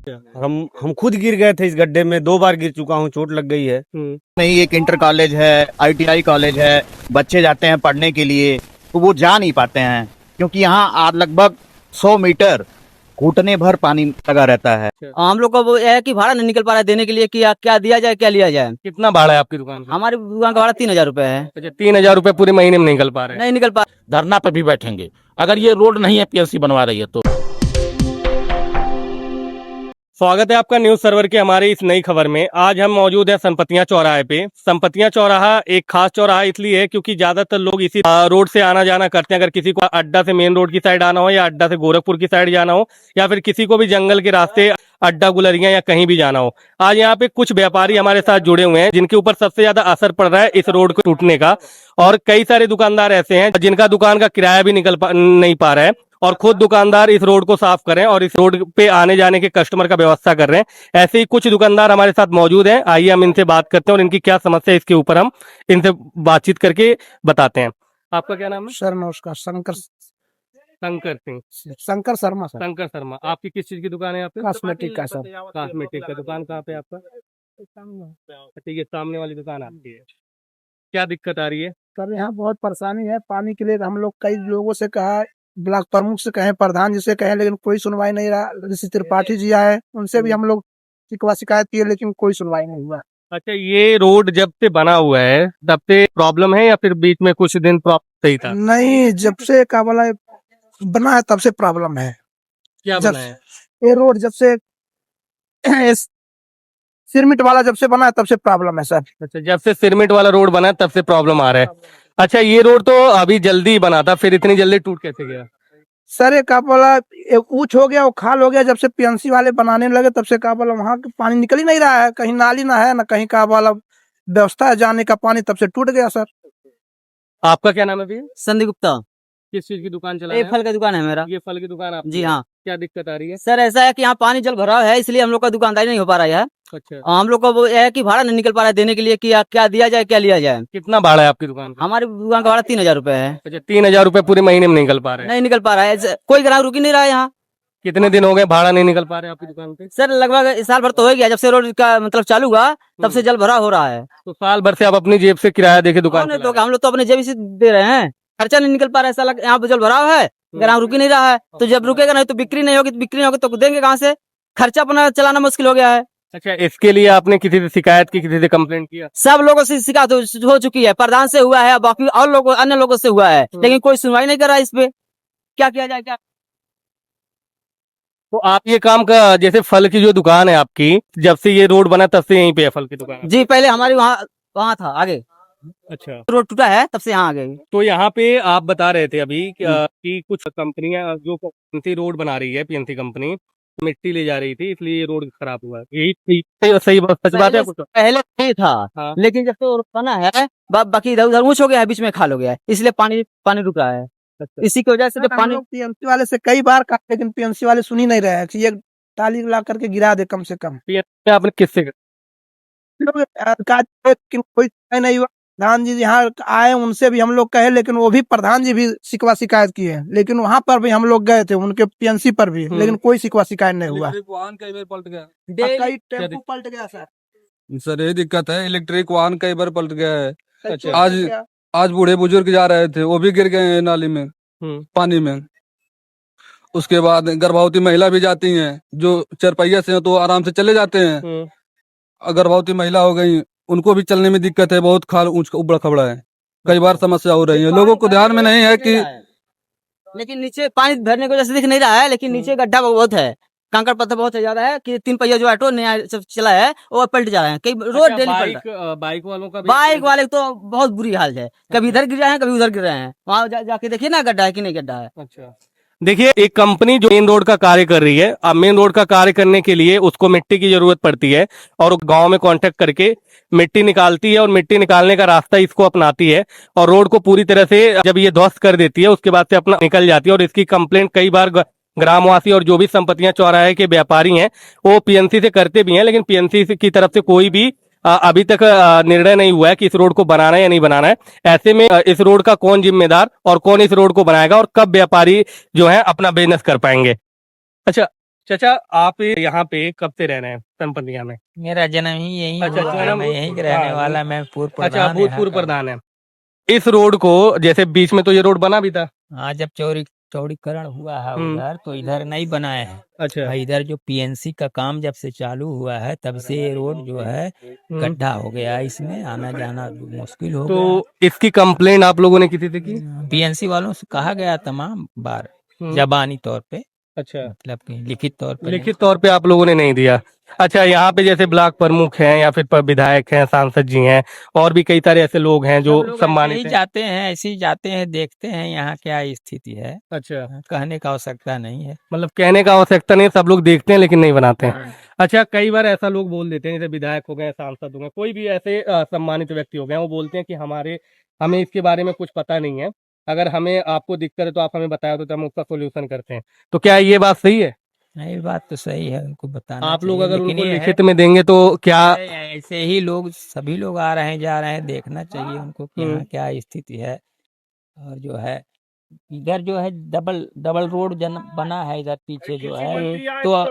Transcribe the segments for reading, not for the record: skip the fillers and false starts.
हम खुद गिर गए थे इस गड्ढे में, 2 बार गिर चुका हूँ, चोट लग गई है। नहीं, एक इंटर कॉलेज है, आईटीआई कॉलेज है, बच्चे जाते हैं पढ़ने के लिए तो वो जा नहीं पाते हैं क्योंकि यहाँ आज लगभग 100 मीटर घुटने भर पानी लगा रहता है। हम लोग को वो है कि भाड़ा नहीं निकल पा रहा है देने के लिए, कि क्या दिया जाए क्या लिया जाए। कितना भाड़ा है आपकी दुकान का? हमारी दुकान का भाड़ा 3,000 रुपए है। अच्छा, 3,000 रुपए पूरे महीने में नहीं निकल पा रहे हैं। नहीं निकल पा। धरना पे भी बैठेंगे अगर ये रोड नहीं है पीएलसी बनवा रही है तो। स्वागत है आपका न्यूज सर्वर के हमारे इस नई खबर में। आज हम मौजूद है संपतियां चौराहे पे। संपतियां चौराहा एक खास चौराहा इसलिए है क्योंकि ज्यादातर लोग इसी रोड से आना जाना करते हैं। अगर किसी को अड्डा से मेन रोड की साइड आना हो, या अड्डा से गोरखपुर की साइड जाना हो, या फिर किसी को भी जंगल के रास्ते अड्डा गुलरिया या कहीं भी जाना हो, आज यहाँ पे कुछ व्यापारी हमारे साथ जुड़े हुए हैं जिनके ऊपर सबसे ज्यादा असर पड़ रहा है इस रोड को टूटने का। और कई सारे दुकानदार ऐसे हैं जिनका दुकान का किराया भी नहीं पा रहा है, और खुद दुकानदार इस रोड को साफ करें और इस रोड पे आने जाने के कस्टमर का व्यवस्था कर रहे हैं। ऐसे ही कुछ दुकानदार हमारे साथ मौजूद हैं। आइए हम इनसे बात करते हैं और इनकी क्या समस्या है इसके ऊपर हम इनसे बातचीत करके बताते हैं। आपका क्या नाम है? सर नमस्कार। शंकर सिंह। शंकर शर्मा सर। शंकर शर्मा। आपकी किस चीज की दुकान है? आपकी कॉस्मेटिक का सर। कॉस्मेटिक का दुकान कहाँ पे आपका? ठीक है, सामने वाली दुकान आपकी है। क्या दिक्कत आ रही है सर? यहाँ बहुत परेशानी है पानी के लिए। हम लोग कई लोगों से कहा, ब्लॉक प्रमुख से कहे, प्रधान जी से कहे, लेकिन कोई सुनवाई नहीं रहा। जैसे त्रिपाठी जी आए उनसे भी हम लोग शिकायत किए लेकिन कोई सुनवाई नहीं हुआ। अच्छा, ये रोड जब से बना हुआ है तब से प्रॉब्लम है या फिर बीच में कुछ दिन प्रॉब्लम सही था? नहीं, जब से का बोला बना है तब से प्रॉब्लम है। क्या जब बना है? ये रोड जब से सिरमिट वाला जब से बना है तब से प्रॉब्लम है सर। अच्छा, जब से सिरमिट वाला रोड बना है तब से प्रॉब्लम आ रहा है। अच्छा, ये रोड तो अभी जल्दी बना था, फिर इतनी जल्दी टूट कैसे गया? सर ये का बोला ऊंच हो गया, वो खाल हो गया। जब से पीएनसी वाले बनाने लगे तब से का बोला वहाँ पानी निकल ही नहीं रहा है, कहीं नाली ना है ना कहीं का बोला व्यवस्था है जाने का पानी, तब से टूट गया सर। आपका क्या नाम है भैया? संदीप गुप्ता। किस चीज की दुकान चला ये रहे हैं? फल का दुकान है मेरा। ये फल की दुकान आपकी जी है? हाँ। क्या दिक्कत आ रही है? सर ऐसा है कि यहाँ पानी जल भरा है, इसलिए हम लोग का दुकानदारी नहीं हो पा रहा है। अच्छा, हम लोग को वो है कि भाड़ा नहीं निकल पा रहा है देने के लिए, कि क्या दिया जाए क्या लिया जाए। कितना भाड़ा है आपकी दुकान का? हमारी दुकान का भाड़ा 3,000 रुपए है। अच्छा, 3,000 रुपए पूरे महीने में नहीं निकल पा रहे हैं। नहीं निकल पा रहा है, कोई ग्राहक रुक ही नहीं रहा है यहाँ। कितने दिन हो गए भाड़ा नहीं निकल पा रहे हैं आपकी दुकान पे? सर लगभग साल भर तो हो गया, जब से रोड का मतलब चालू हुआ तब से जल भरा हो रहा है। तो साल भर से आप अपनी जेब से किराया देके दुकान नहीं चला तो रहे हैं। हम लोग तो अपने जेब से दे रहे हैं, खर्चा नहीं निकल पा रहा है। साला यहाँ पे जल भराव है, ग्राहक रुक ही नहीं रहा है। तो जब रुकेगा नहीं तो बिक्री नहीं होगी, तो देंगे कहाँ से? खर्चा अपना चलाना मुश्किल हो गया है। अच्छा, इसके लिए आपने किसी से शिकायत की, किसी से कंप्लेंट किया? सब लोगों से शिकायत हो चुकी है, प्रधान से हुआ है, बाकी और लोगों अन्य लोगों से हुआ है, लेकिन कोई सुनवाई नहीं कर रहा है इस पे। क्या किया जाए क्या? तो आप ये काम का, जैसे फल की जो दुकान है आपकी, जब से ये रोड बना तब से यहीं पे है फल की दुकान? जी, पहले हमारी वहाँ था आगे, अच्छा, रोड टूटा है तब से यहाँ आ गए। तो यहाँ पे आप बता रहे थे अभी कि कुछ कंपनियां जो पीएनसी रोड बना रही है, पीएनसी कंपनी मिट्टी ले जा रही थी, इसलिए ये रोड खराब हुआ है। यही सही सच बात है? कुछ पहले नहीं था। हाँ। लेकिन जब से रोड बना है बाकी इधर उधर ऊंच हो गया है, बीच में खाल हो गया है, इसलिए पानी रुक रहा है। अच्छा। इसी की वजह से जब पानी पीएनसी वाले से कई बार कहा लेकिन पीएनसी वाले सुन ही नहीं रहे हैं कि ये टाली ला करके गिरा दे कम से कम। PNC आपने किससे लेकिन कोई सुनवाई नहीं हुआ। प्रधान जी यहाँ आए, उनसे भी हम लोग कहे, लेकिन वो भी प्रधान जी भी शिकायत किए हैं, लेकिन वहाँ पर भी हम लोग गए थे उनके पीएनसी पर भी, लेकिन कोई शिकायत नहीं हुआ। वाहन कई बार पलट गया कई टेम्पो पलट गया सर। सर, यही दिक्कत है, इलेक्ट्रिक वाहन कई बार पलट गया है। अच्छा, आज बूढ़े बुजुर्ग जा रहे थे, वो भी गिर गए हैं नाली में, पानी में। उसके बाद गर्भवती महिला भी जाती हैं, जो चरपहिया से हैं तो आराम से चले जाते हैं। गर्भवती महिला हो गई, उनको भी चलने में दिक्कत है, बहुत खाल उबड़ खबड़ा है, कई बार समस्या हो रही है। लोगों को ध्यान में नहीं है कि लेकिन नीचे पानी भरने की वजह से दिख नहीं रहा है, लेकिन नीचे गड्ढा बहुत है, कंकड़ पत्थर बहुत ज्यादा है कि 3 पहिया जो ऑटो नया चला है वो पलट जा रहे हैं। कई रोज डेली पलट रहा है। बाइक वालों का भी बाइक वाले तो बहुत बुरी हाल है, कभी इधर गिर रहे हैं कभी उधर गिर रहे हैं। वहाँ जाके देखिए ना गड्ढा है कि नहीं गड्ढा है। अच्छा, देखिए, एक कंपनी जो मेन रोड का कार्य कर रही है, अब मेन रोड का कार्य करने के लिए उसको मिट्टी की जरूरत पड़ती है, और गांव में कांटेक्ट करके मिट्टी निकालती है, और मिट्टी निकालने का रास्ता इसको अपनाती है, और रोड को पूरी तरह से जब ये ध्वस्त कर देती है उसके बाद से अपना निकल जाती है। और इसकी कंप्लेंट कई बार ग्रामवासी और जो भी संपत्तियां चौराहे के व्यापारी हैं वो पीएनसी से करते भी हैं, लेकिन पीएनसी की तरफ से कोई भी अभी तक निर्णय नहीं हुआ है कि इस रोड को बनाना है या नहीं बनाना है। ऐसे में इस रोड का कौन जिम्मेदार और कौन इस रोड को बनाएगा, और कब व्यापारी जो है अपना बिजनेस कर पाएंगे? अच्छा, चाचा आप यहाँ पे कब से रह रहे हैं संपतिया में? मेरा जन्म ही यही अच्छा, हुआ है, जन्म- मैं यहीं के रहने हाँ, वाला, मैं पूर्व अच्छा, प्रधान भूतपूर्व यहाँ का। प्रधान है। इस रोड को जैसे बीच में तो ये रोड बना भी था। हाँ, जब चौड़ीकरण हुआ है उधर, तो इधर नहीं बनाए हैं। अच्छा। और इधर जो पीएनसी का काम जब से चालू हुआ है, तब से ये रोड जो है गड्ढा हो गया है, इसमें आना जाना मुश्किल हो तो इसकी कंप्लेंट आप लोगों ने किसी से की? गया। पीएनसी वालों से कहा गया तमाम बार, हम्म। जबानी तौर पे, अच्छा, मतलब कि लिखित तौर पे लिखित तौर पे आप लोगों ने नहीं दिया। अच्छा, यहाँ पे जैसे ब्लॉक प्रमुख हैं या फिर विधायक हैं, सांसद जी हैं, और भी कई सारे ऐसे लोग हैं जो सब लोग ऐसे सम्मानित ही हैं। जाते हैं, ऐसे ही जाते हैं, देखते हैं यहाँ क्या स्थिति है। अच्छा, कहने का आवश्यकता नहीं है। मतलब कहने का आवश्यकता नहीं, सब लोग देखते हैं लेकिन नहीं बनाते हैं। अच्छा, कई बार ऐसा लोग बोल देते हैं, जैसे विधायक हो गए, सांसद हो गए, कोई भी ऐसे सम्मानित व्यक्ति हो गए, वो बोलते हैं कि हमें इसके बारे में कुछ पता नहीं है, अगर हमें आपको दिक्कत है तो आप हमें बताओ तो हम उसका सोल्यूशन करते हैं। तो क्या ये बात सही है? नहीं, बात तो सही है, उनको बताना आप लोग चाहिए, अगर लेकिन उनको ये है, लिखित में देंगे तो क्या? ऐसे ही लोग, सभी लोग आ रहे हैं जा रहे हैं, देखना चाहिए उनको कि यहाँ क्या स्थिति है। और जो है इधर जो है डबल रोड बना है इधर पीछे जो है, तो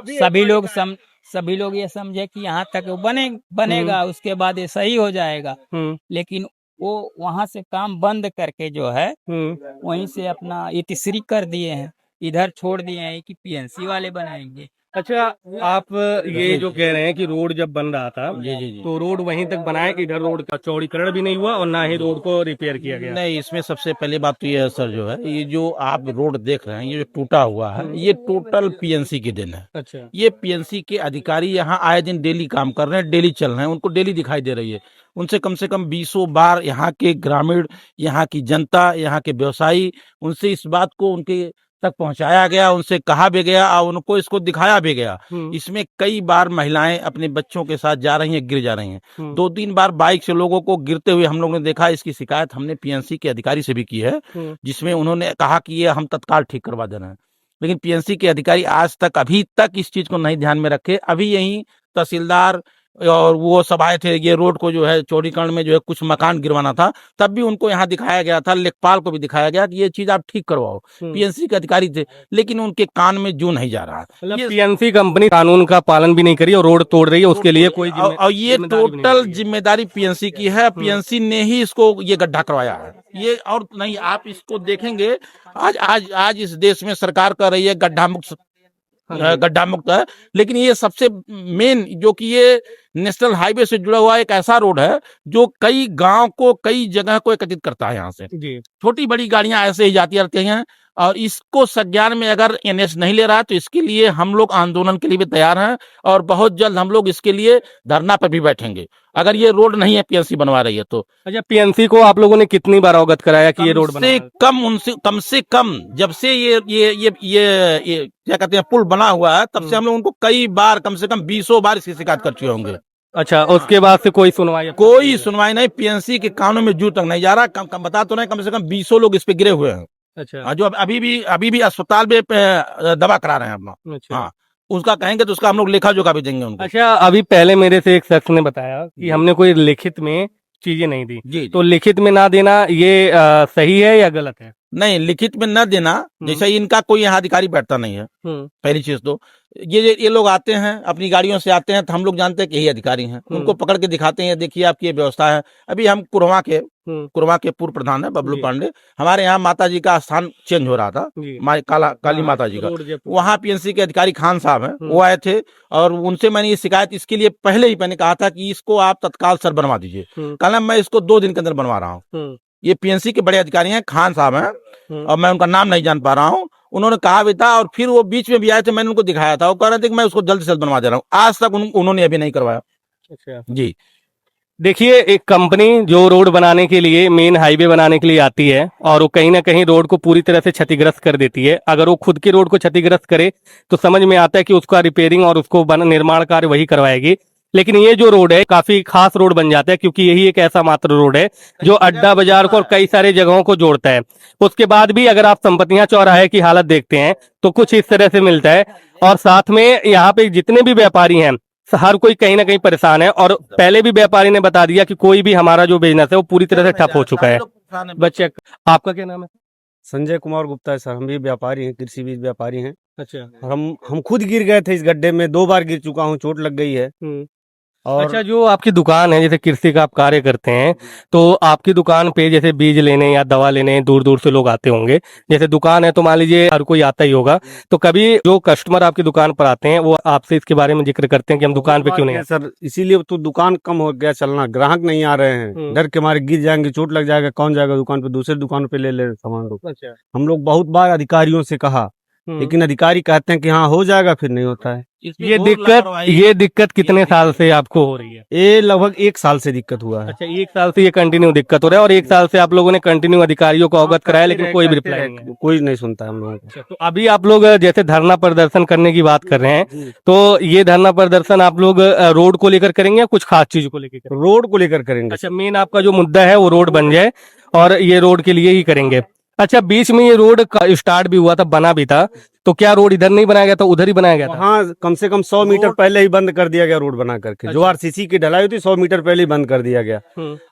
सभी लोग ये समझे कि यहाँ तक वो बनेगा, उसके बाद ये सही हो जाएगा। लेकिन वो वहां से काम बंद करके जो है वहीं से अपना ये तीसरी कर दिए हैं, इधर छोड़ दिए हैं कि पीएनसी वाले बनाएंगे। अच्छा, आप ये जो कह रहे हैं कि रोड जब बन रहा था, जी। तो रोड वहीं तक बनाया कि इधर रोड का चौड़ीकरण भी नहीं हुआ और ना ही रोड को रिपेयर किया गया? नहीं, इसमें सबसे पहली बात तो ये है सर, जो है ये जो आप रोड देख रहे हैं, ये जो टूटा हुआ है, ये टोटल पीएनसी की देन है। अच्छा, ये पीएनसी के अधिकारी यहाँ आए दिन डेली काम कर रहे हैं, डेली चल रहे हैं, उनको डेली दिखाई दे रही है। उनसे कम से कम 20 बार यहाँ के ग्रामीण, यहाँ की जनता, यहाँ के व्यवसायी, उनसे इस बात को उनके तक पहुंचाया गया, उनसे कहा भी गया और उनको इसको दिखाया भी गया। इसमें कई बार महिलाएं अपने बच्चों के साथ जा रही हैं, गिर जा रही हैं। 2-3 बार बाइक से लोगों को गिरते हुए हम लोग ने देखा। इसकी शिकायत हमने पीएनसी के अधिकारी से भी की है, जिसमें उन्होंने कहा कि ये हम तत्काल ठीक करवा दे रहे हैं। लेकिन पीएनसी के अधिकारी आज तक, अभी तक इस चीज को नहीं ध्यान में रखे। अभी यही तहसीलदार और वो सब आए थे, ये रोड को जो है चौड़ीकरण में जो है कुछ मकान गिरवाना था, तब भी उनको यहाँ दिखाया गया था, लेखपाल को भी दिखाया गया कि ये चीज आप ठीक करवाओ। पीएनसी के अधिकारी थे, लेकिन उनके कान में जू नहीं जा रहा। मतलब पीएनसी कंपनी कानून का पालन भी नहीं करी और रोड तोड़ रही है, उसके लिए कोई और ये टोटल जिम्मेदारी पीएनसी की है। पीएनसी ने ही इसको ये गड्ढा करवाया है, ये और नहीं। आप इसको देखेंगे, आज इस देश में सरकार कर रही है गड्ढा मुक्त है, लेकिन ये सबसे मेन जो कि ये नेशनल हाईवे से जुड़ा हुआ एक ऐसा रोड है जो कई गांव को, कई जगह को एकत्रित करता है। यहाँ से छोटी बड़ी गाड़ियां ऐसे ही जाती रहती हैं, और इसको संज्ञान में अगर एनएच नहीं ले रहा तो इसके लिए हम लोग आंदोलन के लिए भी तैयार हैं, और बहुत जल्द हम लोग इसके लिए धरना पर भी बैठेंगे अगर ये रोड नहीं है पीएनसी बनवा रही है तो। अच्छा, पीएनसी को आप लोगों ने कितनी बार अवगत कराया कि ये रोड से कम से कम जब से ये क्या कहते हैं पुल बना हुआ है, तब से हम लोग उनको कई बार, कम से कम 20 बार इसकी शिकायत कर चुके होंगे। अच्छा, उसके बाद से कोई सुनवाई नहीं। पीएनसी के कानों में जू तक नहीं जा रहा। बता तो नहीं, कम से कम 20 लोग इस पे गिरे हुए हैं। अच्छा, जो अभी भी अस्पताल में दवा करा रहे हैं अपना। अच्छा। हाँ, उसका कहेंगे तो उसका हम लोग लेखा जोखा भी देंगे उनको। अच्छा, अभी पहले मेरे से एक शख्स ने बताया कि हमने कोई लिखित में चीजें नहीं दी। जी। तो लिखित में ना देना ये सही है या गलत है? नहीं, लिखित में न देना, जैसे इनका कोई यहाँ अधिकारी बैठता नहीं है। पहली चीज तो ये लोग आते हैं, अपनी गाड़ियों से आते हैं, तो हम लोग जानते हैं कि यही अधिकारी हैं। उनको पकड़ के दिखाते हैं, देखिए आपकी ये व्यवस्था है। अभी हम कुरवा के पूर्व प्रधान है बबलू पांडे, हमारे यहाँ माता जी का स्थान चेंज हो रहा था, काली माता जी का। वहाँ पीएनसी के अधिकारी खान साहब हैं, वो आए थे, और उनसे मैंने ये शिकायत इसके लिए पहले ही मैंने कहा था कि इसको आप तत्काल सर बनवा दीजिए। कहना मैं इसको 2 दिन के अंदर बनवा रहा हूँ। ये पीएनसी के बड़े अधिकारी हैं, खान साहब हैं, और मैं उनका नाम नहीं जान पा रहा हूँ। उन्होंने कहा भी था, और फिर वो बीच में भी आए थे, मैंने उनको दिखाया था, वो कह रहे थे कि मैं उसको जल्द से जल्द बनवा दे रहा हूँ। आज तक उन्होंने अभी नहीं करवाया। अच्छा जी। देखिए, एक कंपनी जो रोड बनाने के लिए, मेन हाईवे बनाने के लिए आती है, और वो कहीं ना कहीं रोड को पूरी तरह से क्षतिग्रस्त कर देती है। अगर वो खुद की रोड को क्षतिग्रस्त करे तो समझ में आता है कि उसका रिपेयरिंग और उसको निर्माण कार्य वही करवाएगी। लेकिन ये जो रोड है काफी खास रोड बन जाता है, क्योंकि यही एक ऐसा मात्र रोड है जो अड्डा बाजार को और कई सारे जगहों को जोड़ता है। उसके बाद भी अगर आप संपतियां चौराहे की हालत देखते हैं तो कुछ इस तरह से मिलता है, और साथ में यहाँ पे जितने भी व्यापारी हैं, हर कोई कहीं ना कहीं परेशान है। और पहले भी व्यापारी ने बता दिया कि कोई भी हमारा जो बिजनेस है वो पूरी तरह से ठप हो चुका है। बच्चे, आपका क्या नाम है? संजय कुमार गुप्ता है सर। हम भी व्यापारी हैं, कृषि बीज व्यापारी हैं। अच्छा। और हम खुद गिर गए थे इस गड्ढे में, 2 बार गिर चुका हूँ, चोट लग गई है। और अच्छा, जो आपकी दुकान है, जैसे कृषि का आप कार्य करते हैं, तो आपकी दुकान पे जैसे बीज लेने या दवा लेने दूर दूर से लोग आते होंगे। जैसे दुकान है तो मान लीजिए हर कोई आता ही होगा, तो कभी जो कस्टमर आपकी दुकान पर आते हैं वो आपसे इसके बारे में जिक्र करते हैं कि हम दुकान पे क्यों नहीं आते? सर इसीलिए तो दुकान कम हो गया चलना, ग्राहक नहीं आ रहे हैं, डर के मारे गिर जाएंगे, चोट लग जाएगा, कौन जाएगा दुकान पे, दूसरे दुकान पे ले ले सामान को। अच्छा। हम लोग बहुत बार अधिकारियों से कहा, लेकिन अधिकारी कहते हैं कि हाँ हो जाएगा, फिर नहीं होता है। ये दिक्कत कितने साल से आपको हो रही है? ये लगभग 1 साल से दिक्कत हुआ है। अच्छा, 1 साल से ये कंटिन्यू दिक्कत हो रहा है, और 1 साल से आप लोगों ने कंटिन्यू अधिकारियों को अवगत कराया, लेकिन कोई भी रिप्लाई नहीं है। कोई नहीं सुनता है हम लोगों को। अच्छा, तो अभी आप लोग जैसे धरना प्रदर्शन करने की बात कर रहे हैं, तो ये धरना प्रदर्शन आप लोग रोड को लेकर करेंगे या कुछ खास चीज को लेकर करेंगे? रोड को लेकर करेंगे। अच्छा, मेन आपका जो मुद्दा है वो रोड बन जाए, और ये रोड के लिए ही करेंगे। अच्छा, बीच में ये रोड का स्टार्ट भी हुआ था, बना भी था, तो क्या रोड इधर नहीं बनाया गया था, उधर ही बनाया गया था? हाँ, कम से कम 100 मीटर पहले ही बंद कर दिया गया रोड बना करके। जो आरसीसी की ढलाई होती 100 मीटर पहले ही बंद कर दिया गया।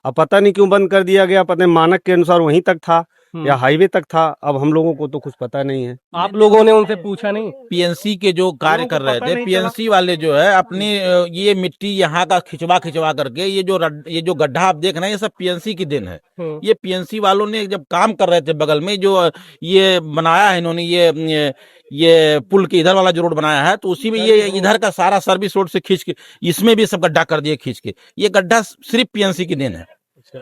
अब पता नहीं क्यों बंद कर दिया गया, पता नहीं मानक के अनुसार वहीं तक था या हाईवे तक था, अब हम लोगों को तो कुछ पता नहीं है। आप लोगों ने उनसे पूछा नहीं? पीएनसी के जो कार्य कर रहे थे, पीएनसी वाले जो है अपनी ये मिट्टी यहाँ का खिंचवा करके ये जो गड्ढा आप देख रहे हैं, ये सब पीएनसी की देन है। ये पीएनसी वालों ने जब काम कर रहे थे, बगल में जो ये बनाया है इन्होंने, ये पुल के इधर वाला जो रोड बनाया है, तो उसी में ये इधर का सारा सर्विस रोड से खींच के इसमें भी सब गड्ढा कर दिए खींच के। ये गड्ढा सिर्फ पीएनसी की देन है।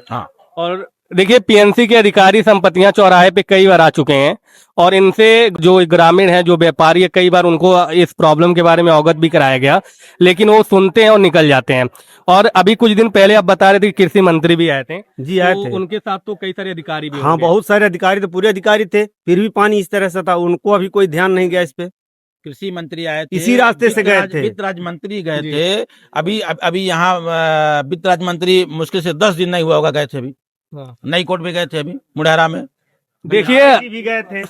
हाँ, और देखिए, पीएनसी के अधिकारी संपत्तियां चौराहे पे कई बार आ चुके हैं, और इनसे जो ग्रामीण हैं, जो व्यापारी है, कई बार उनको इस प्रॉब्लम के बारे में अवगत भी कराया गया, लेकिन वो सुनते हैं और निकल जाते हैं। और अभी कुछ दिन पहले आप बता रहे थे कि कृषि मंत्री भी आए थे। जी आए थे। उनके साथ तो कई सारे अधिकारी भी हाँ, होंगे। बहुत सारे अधिकारी थे, पूरे अधिकारी थे, फिर भी पानी इस तरह से था, उनको अभी कोई ध्यान नहीं गया इस पे। कृषि मंत्री आए थे, इसी रास्ते से गए थे। वित्त राज्य मंत्री गए थे। अभी यहाँ वित्त राज्य मंत्री मुश्किल से 10 दिन नहीं हुआ होगा गए थे। अभी नई कोर्ट में गए थे, अभी मुड़ेरा में। देखिए, भी गए थे।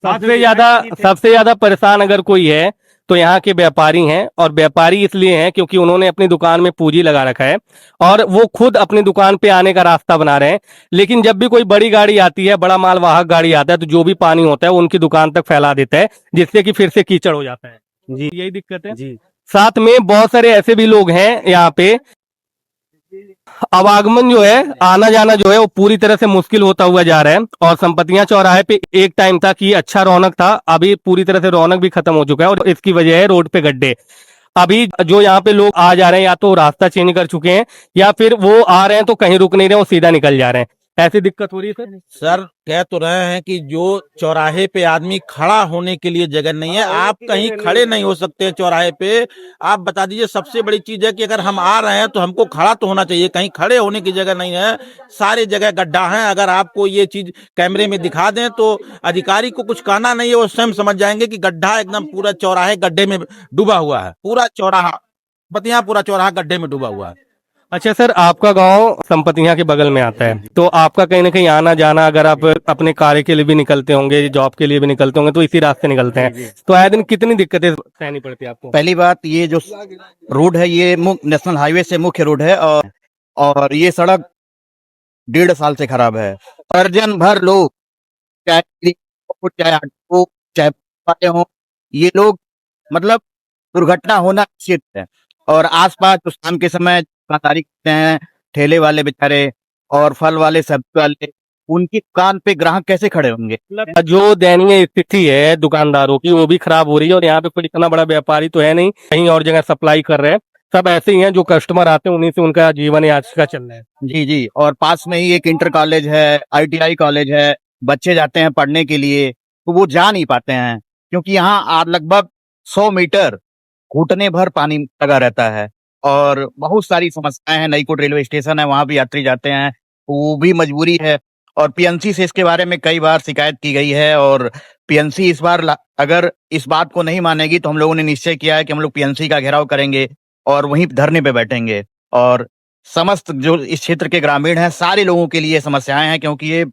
सबसे ज्यादा परेशान अगर कोई है तो यहाँ के व्यापारी हैं, और व्यापारी इसलिए हैं क्योंकि उन्होंने अपनी दुकान में पूंजी लगा रखा है, और वो खुद अपनी दुकान पे आने का रास्ता बना रहे हैं। लेकिन जब भी कोई बड़ी गाड़ी आती है, बड़ा मालवाहक गाड़ी आता है, तो जो भी पानी होता है वो उनकी दुकान तक फैला देता है, जिससे कि फिर से कीचड़ हो जाता है। जी, यही दिक्कत है। जी। साथ में बहुत सारे ऐसे भी लोग हैं यहाँ पे, आवागमन जो है, आना जाना जो है, वो पूरी तरह से मुश्किल होता हुआ जा रहा है। और संपत्तियां चौराहे पे एक टाइम था कि अच्छा रौनक था, अभी पूरी तरह से रौनक भी खत्म हो चुका है, और इसकी वजह है रोड पे गड्ढे। अभी जो यहाँ पे लोग आ जा रहे हैं, या तो रास्ता चेंज कर चुके हैं, या फिर वो आ रहे हैं तो कहीं रुक नहीं रहे, वो सीधा निकल जा रहे हैं। ऐसी दिक्कत हो रही है सर। कह तो रहे हैं कि जो चौराहे पे आदमी खड़ा होने के लिए जगह नहीं है, आप कहीं खड़े नहीं हो सकते हैं चौराहे पे। आप बता दीजिए, सबसे बड़ी चीज है कि अगर हम आ रहे हैं तो हमको खड़ा तो होना चाहिए, कहीं खड़े होने की जगह नहीं है, सारी जगह गड्ढा है। अगर आपको ये चीज कैमरे में दिखा दें तो अधिकारी को कुछ कहना नहीं है, वो स्वयं समझ जाएंगे कि गड्ढा एकदम पूरा चौराहे गड्ढे में डूबा हुआ है। पूरा चौराहा, पतियां पूरा चौराहा गड्ढे में डूबा हुआ है। अच्छा सर, आपका गांव संपत्तियां के बगल में आता है, तो आपका कहीं ना कहीं आना जाना, अगर आप अपने कार्य के लिए भी निकलते होंगे, जॉब के लिए भी निकलते होंगे, तो इसी रास्ते निकलते हैं, तो आए दिन कितनी दिक्कतें सहनी पड़ती है आपको? पहली बात, ये जो रोड है ये नेशनल हाईवे से मुख्य रोड है, और ये सड़क 1.5 साल से खराब है। दर्जन भर लोग, चाहे ऑटो चाहे वाले हों, ये लोग मतलब दुर्घटना होना निश्चित है। और आसपास तो शाम के समय दुकानदारी करते हैं, ठेले वाले बेचारे और फल वाले, सब्जी वाले, उनकी दुकान पे ग्राहक कैसे खड़े होंगे? जो दयनीय स्थिति है दुकानदारों की, वो भी खराब हो रही है, और यहाँ पे कोई इतना बड़ा व्यापारी तो है नहीं, कहीं और जगह सप्लाई कर रहे हैं, सब ऐसे ही हैं, जो कस्टमर आते हैं उन्हीं से उनका जीवन आज का चल रहा है। जी जी। और पास में ही एक इंटर कॉलेज है, ITI कॉलेज है, बच्चे जाते हैं पढ़ने के लिए, तो वो जा नहीं पाते हैं, क्योंकि यहाँ लगभग 100 मीटर घुटने भर पानी लगा रहता है, और बहुत सारी समस्याएं हैं। नईकोट रेलवे स्टेशन है, वहां भी यात्री जाते हैं, वो भी मजबूरी है। और पीएनसी से इसके बारे में कई बार शिकायत की गई है, और पीएनसी इस बार अगर इस बात को नहीं मानेगी तो हम लोगों ने निश्चय किया है कि हम लोग पीएनसी का घेराव करेंगे और वहीं धरने पे बैठेंगे। और समस्त जो इस क्षेत्र के ग्रामीण हैं, सारे लोगों के लिए समस्याएं हैं, क्योंकि ये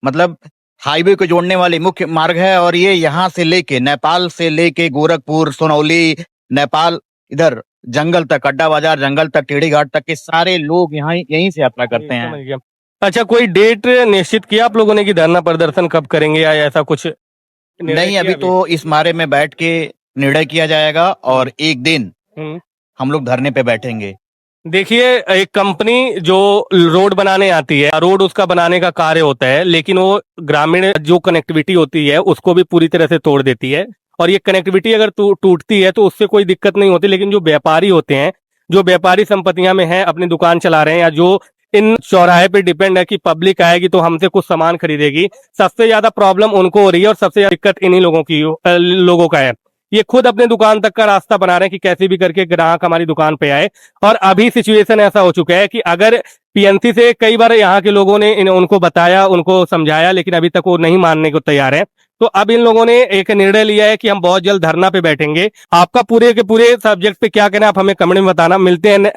मतलब हाईवे को जोड़ने वाली मुख्य मार्ग है, और ये यहाँ से लेके नेपाल से लेके गोरखपुर, सोनौली, नेपाल, इधर जंगल तक, अड्डा बाजार जंगल तक, टेढ़ी घाट तक के सारे लोग यहाँ यहीं से यात्रा करते हैं। अच्छा, कोई डेट निश्चित किया आप लोगों ने कि धरना प्रदर्शन कब करेंगे या ऐसा कुछ निर्णय नहीं, किया अभी तो इस बारे में बैठ के निर्णय किया जाएगा और एक दिन हम्म। हम लोग धरने पे बैठेंगे। देखिए, एक कंपनी जो रोड बनाने आती है, रोड उसका बनाने का कार्य होता है, लेकिन वो ग्रामीण जो कनेक्टिविटी होती है उसको भी पूरी तरह से तोड़ देती है। और ये कनेक्टिविटी अगर टूटती है तो उससे कोई दिक्कत नहीं होती, लेकिन जो व्यापारी होते हैं, जो व्यापारी संपत्तियां में हैं, अपनी दुकान चला रहे हैं, या जो इन चौराहे पे डिपेंड है कि पब्लिक आएगी तो हमसे कुछ सामान खरीदेगी, सबसे ज्यादा प्रॉब्लम उनको हो रही है और सबसे ज्यादा दिक्कत इन्हीं लोगों का है। ये खुद अपने दुकान तक का रास्ता बना रहे हैं कि कैसे भी करके ग्राहक हमारी दुकान पे आए। और अभी सिचुएशन ऐसा हो चुका है कि अगर पीएनसी से कई बार यहाँ के लोगों ने उनको बताया, उनको समझाया, लेकिन अभी तक वो नहीं मानने को तैयार है। तो अब इन लोगों ने एक निर्णय लिया है कि हम बहुत जल्द धरना पे बैठेंगे। आपका पूरे के पूरे सब्जेक्ट पे क्या कहना है आप हमें कमेंट में बताना। मिलते हैं,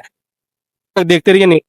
देखते रहिए नहीं।